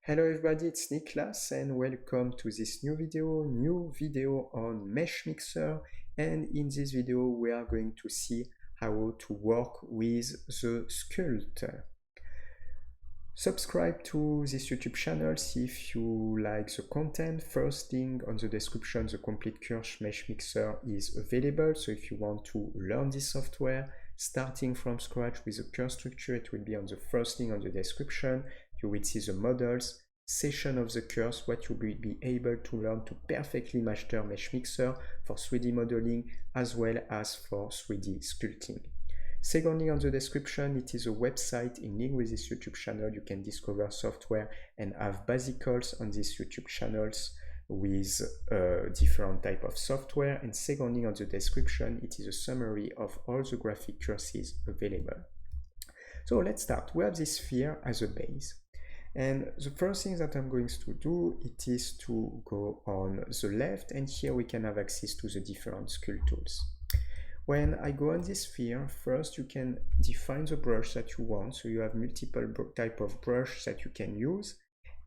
Hello everybody, it's Niklas and welcome to this new video on Meshmixer. And in this video we are going to see how to work with the sculpt. Subscribe to this YouTube channel if you like the content. First thing on the description, the complete course Meshmixer is available. So if you want to learn this software, starting from scratch with the course structure, it will be on the first link on the description. You will see the models, session of the course, what you will be able to learn to perfectly master Meshmixer for 3D modeling as well as for 3D sculpting. Secondly, on the description, it is a website in link with this YouTube channel. You can discover software and have basicals on these YouTube channels with different type of software. And secondly, on the description, it is a summary of all the graphic courses available. So let's start. We have this sphere as a base. And the first thing that I'm going to do, it is to go on the left, and here we can have access to the different sculpt tools. When I go on this sphere, first you can define the brush that you want. So you have multiple type of brush that you can use,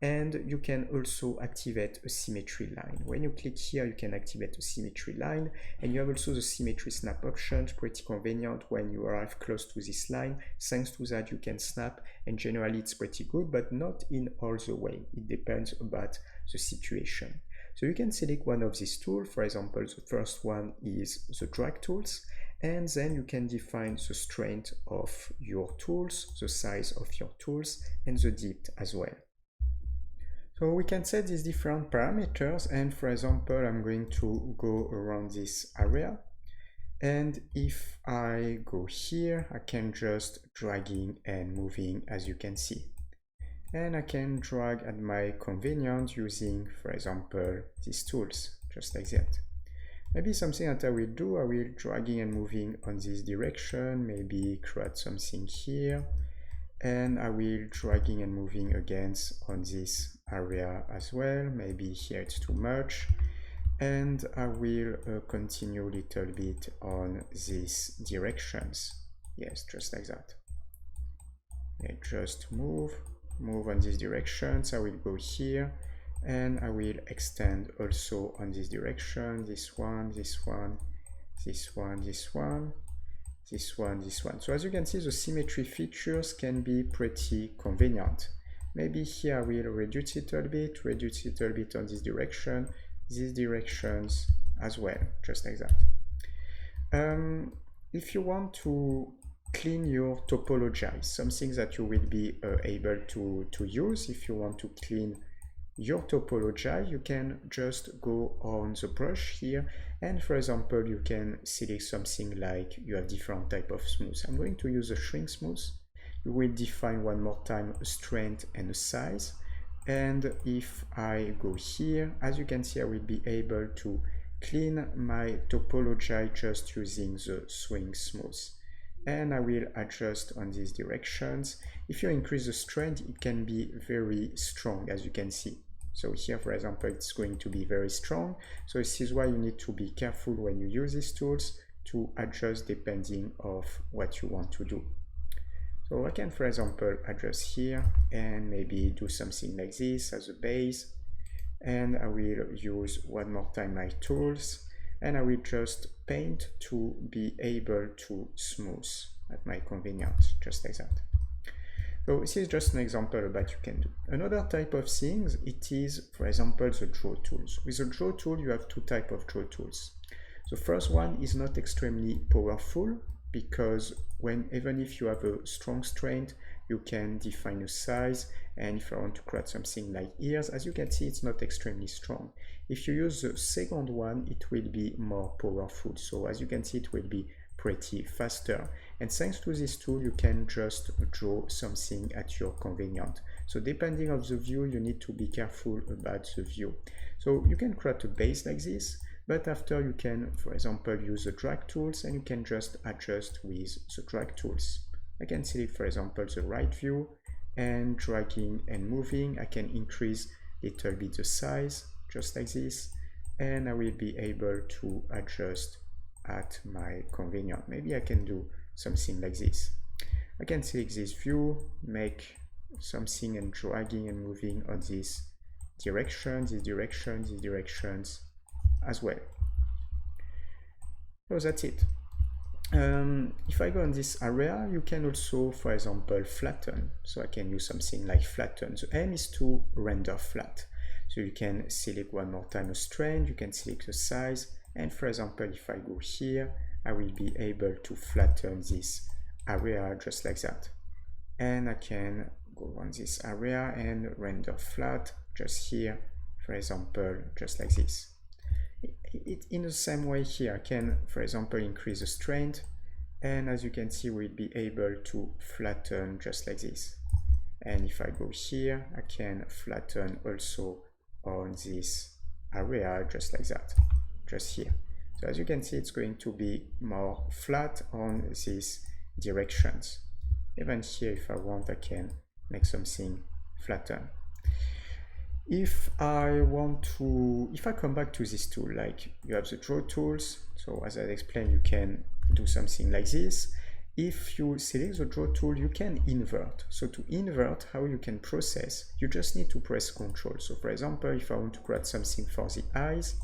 and you can also activate a symmetry line. When you click here, you can activate a symmetry line, and you have also the symmetry snap option. Pretty convenient when you arrive close to this line. Thanks to that, you can snap, and generally it's pretty good, but not in all the way. It depends about the situation. So you can select one of these tools. For example, the first one is the drag tools, and then you can define the strength of your tools, the size of your tools, and the depth as well. So we can set these different parameters, and for example, I'm going to go around this area, and if I go here, I can just dragging and moving, as you can see. And I can drag at my convenience using, for example, these tools, just like that. Maybe something that I will do, I will dragging and moving on this direction, maybe create something here, and I will dragging and moving again on this area as well. Maybe here it's too much, and I will continue a little bit on these directions. Yes, just like that. Yeah, just move on these directions. I will go here, and I will extend also on this direction, this one, this one, this one, this one, this one, this one. So as you can see, the symmetry features can be pretty convenient. Maybe here I will reduce it a little bit on this direction, these directions as well, just like that. If you want to clean your topology, something that you will be able to use. If you want to clean your topology, you can just go on the brush here, and for example, you can select something like you have different type of smooth. I'm going to use a shrink smooth. You will define one more time a strength and a size, and if I go here, as you can see, I will be able to clean my topology just using the swing smooth. And I will adjust on these directions. If you increase the strength, it can be very strong, as you can see. So here, for example, it's going to be very strong. So this is why you need to be careful when you use these tools to adjust depending of what you want to do. So I can, for example, adjust here and maybe do something like this as a base. And I will use one more time my tools, and I will just paint to be able to smooth at my convenience, just like that. So this is just an example of what you can do. Another type of things, it is, for example, the draw tools. With the draw tool, you have two types of draw tools. The first one is not extremely powerful, because even if you have a strong strength, you can define a size, and if I want to create something like ears, as you can see, it's not extremely strong. If you use the second one, it will be more powerful. So as you can see, it will be pretty faster. And thanks to this tool, you can just draw something at your convenience. So depending on the view, you need to be careful about the view. So you can create a base like this, but after you can, for example, use the drag tools, and you can just adjust with the drag tools. I can select, for example, the right view, and dragging and moving, I can increase a little bit the size, just like this, and I will be able to adjust at my convenience. Maybe I can do something like this. I can select this view, make something and dragging and moving on this direction, this direction, these directions as well. So that's it. If I go on this area, you can also, for example, flatten. So I can use something like flatten. The aim is to render flat. So you can select one more time a strand, you can select the size, and for example, if I go here, I will be able to flatten this area just like that. And I can go on this area and render flat just here, for example, just like this. In the same way here, I can, for example, increase the strength, and as you can see, we'll be able to flatten just like this. And if I go here, I can flatten also on this area just like that, just here. So as you can see, it's going to be more flat on these directions. Even here, if I want, I can make something flatten. If I come back to this tool, like you have the draw tools, so as I explained, you can do something like this. If you select the draw tool, you can invert. So to invert, how you can process, you just need to press Ctrl. So for example, if I want to create something for the eyes,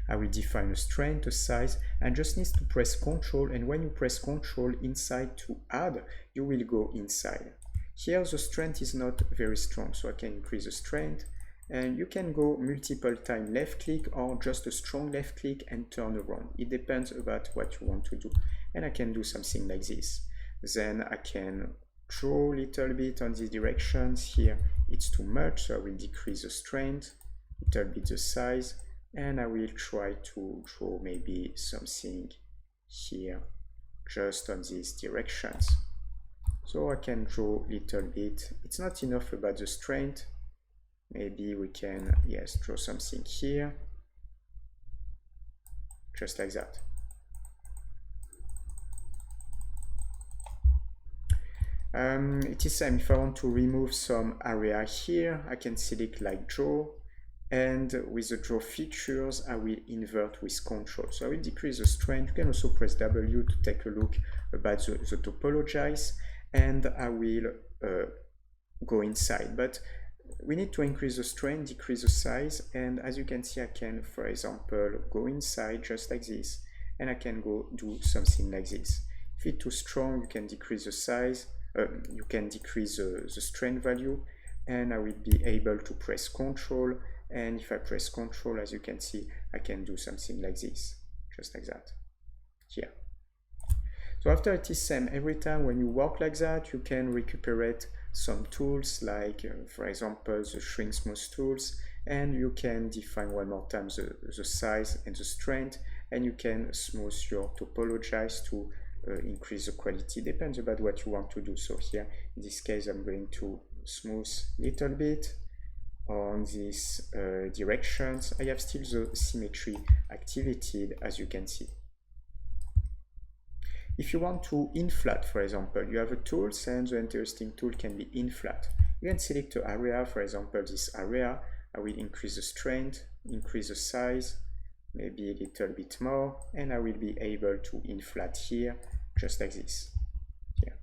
I will define a strength, a size, and just need to press Ctrl, and when you press Ctrl inside to add, you will go inside. Here the strength is not very strong, so I can increase the strength, and you can go multiple time left click or just a strong left click and turn around. It depends about what you want to do. And I can do something like this. Then I can draw a little bit on these directions. Here it's too much, so I will decrease the strength, a little bit the size, and I will try to draw maybe something here just on these directions. So I can draw a little bit. It's not enough about the strength. Maybe we can, yes, draw something here, just like that. It is same if I want to remove some area here, I can select like draw, and with the draw features, I will invert with Ctrl. So I will decrease the strength. You can also press W to take a look about the topologize, and I will go inside. But we need to increase the strength, decrease the size, and as you can see, I can, for example, go inside just like this, and I can go do something like this. If it's too strong, you can decrease the size, you can decrease the strength value, and I will be able to press Ctrl, and if I press Ctrl, as you can see, I can do something like this, just like that, here. So after it is same, every time when you work like that, you can recuperate some tools like, for example, the shrink smooth tools, and you can define one more time the size and the strength, and you can smooth your topologize to increase the quality. Depends about what you want to do. So here, in this case, I'm going to smooth a little bit on these directions. I have still the symmetry activated, as you can see. If you want to inflat, for example, you have a tool, and the interesting tool can be inflat. You can select an area, for example, this area. I will increase the strength, increase the size, maybe a little bit more, and I will be able to inflat here, just like this. Here.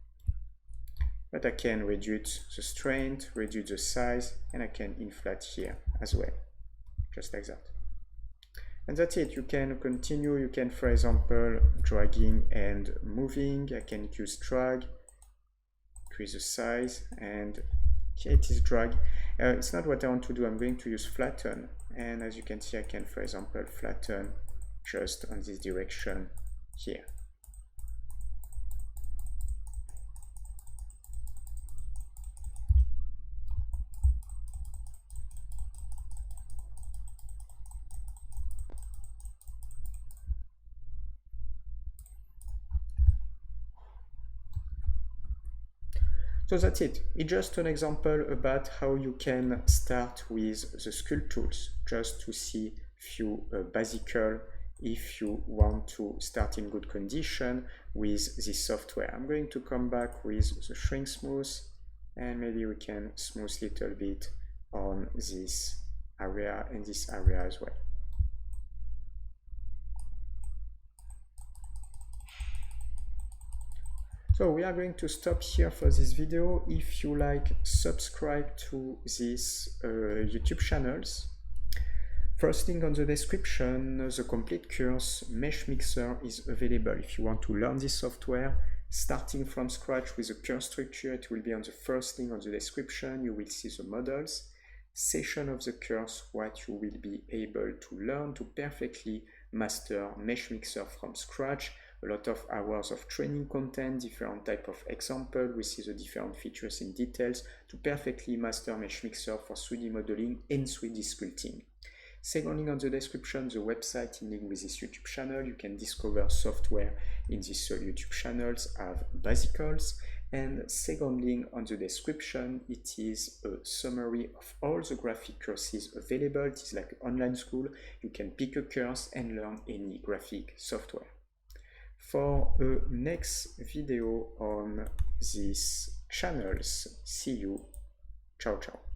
But I can reduce the strength, reduce the size, and I can inflat here as well, just like that. And that's it. You can continue. You can, for example, dragging and moving. I can use drag, increase the size, and here it is drag. It's not what I want to do. I'm going to use flatten. And as you can see, I can, for example, flatten just on this direction here. So that's it. It's just an example about how you can start with the sculpt tools, just to see few basics if you want to start in good condition with this software. I'm going to come back with the shrink smooth, and maybe we can smooth a little bit on this area and this area as well. So So we are going to stop here for this video. If you like, subscribe to these YouTube channels. First link on the description, the complete course Meshmixer is available if you want to learn this software. Starting from scratch with a course structure, it will be on the first link on the description. You will see the models, session of the course, what you will be able to learn to perfectly master Meshmixer from scratch. A lot of hours of training content, different type of example. We see the different features in details to perfectly master Meshmixer for 3D modeling and 3D sculpting. Second link on the description, the website in link with this YouTube channel. You can discover software in these YouTube channels, have basicals. And second link on the description, it is a summary of all the graphic courses available. It is like an online school. You can pick a course and learn any graphic software. For a next video on these channels, see you. Ciao, ciao.